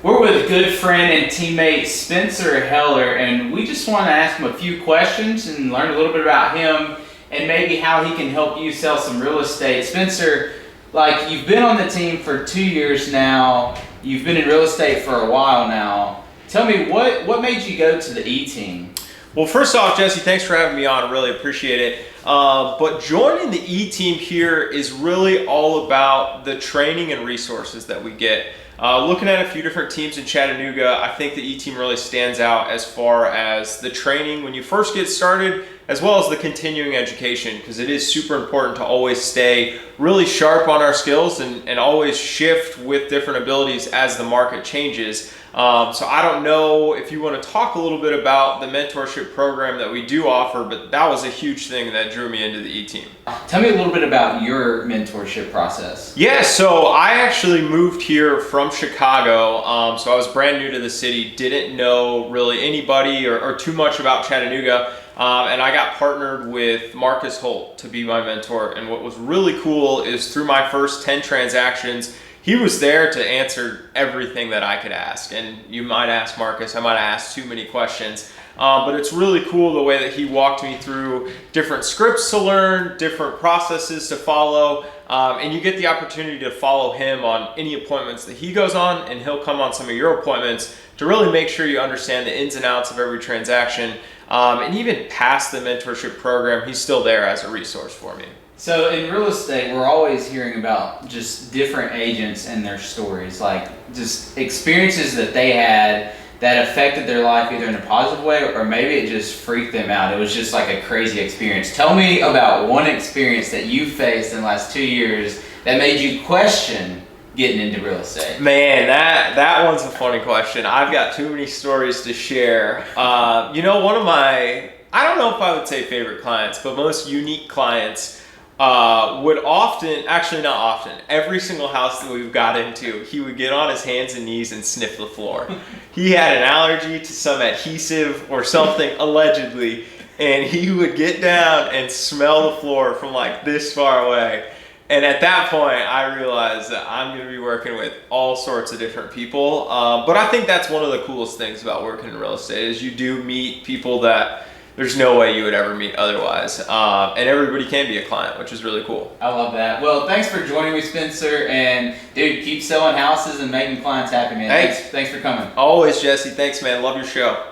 We're with good friend and teammate Spencer Heller, and we just want to ask him a few questions and learn a little bit about him and maybe how he can help you sell some real estate. Spencer, like, you've been on the team for 2 years now. You've been in real estate for a while now. Tell me, what made you go to the E-Team? Well, first off, Jesse, thanks for having me on. I really appreciate it. But joining the E-Team here is really all about the training and resources that we get. Looking at a few different teams in Chattanooga, I think the E-Team really stands out as far as the training when you first get started, as well as the continuing education, because it is super important to always stay really sharp on our skills and always shift with different abilities as the market changes. So I don't know if you want to talk a little bit about the mentorship program that we do offer, but that was a huge thing that drew me into the E-Team. Tell me a little bit about your mentorship process. Yeah, so I actually moved here from Chicago. So I was brand new to the city, didn't know really anybody or too much about Chattanooga. And I got partnered with Marcus Holt to be my mentor. And what was really cool is through my first 10 transactions, he was there to answer everything that I could ask. And you might ask Marcus, I might have asked too many questions. But it's really cool the way that he walked me through different scripts to learn, different processes to follow. And you get the opportunity to follow him on any appointments that he goes on, and he'll come on some of your appointments to really make sure you understand the ins and outs of every transaction. And even past the mentorship program, he's still there as a resource for me. So in real estate, we're always hearing about just different agents and their stories, like just experiences that they had that affected their life either in a positive way or maybe it just freaked them out. It was just like a crazy experience. Tell me about one experience that you faced in the last 2 years that made you question getting into real estate. Man, that one's a funny question. I've got too many stories to share. You know, one of my, I don't know if I would say favorite clients, but most unique clients would often, actually not often, every single house that we've got into, he would get on his hands and knees and sniff the floor. He had an allergy to some adhesive or something, allegedly, and he would get down and smell the floor from like this far away. And at that point, I realized that I'm going to be working with all sorts of different people. But I think that's one of the coolest things about working in real estate is you do meet people that there's no way you would ever meet otherwise. And everybody can be a client, which is really cool. I love that. Well, thanks for joining me, Spencer. And dude, keep selling houses and making clients happy, man. Hey. Thanks for coming. Always, Jesse. Thanks, man. Love your show.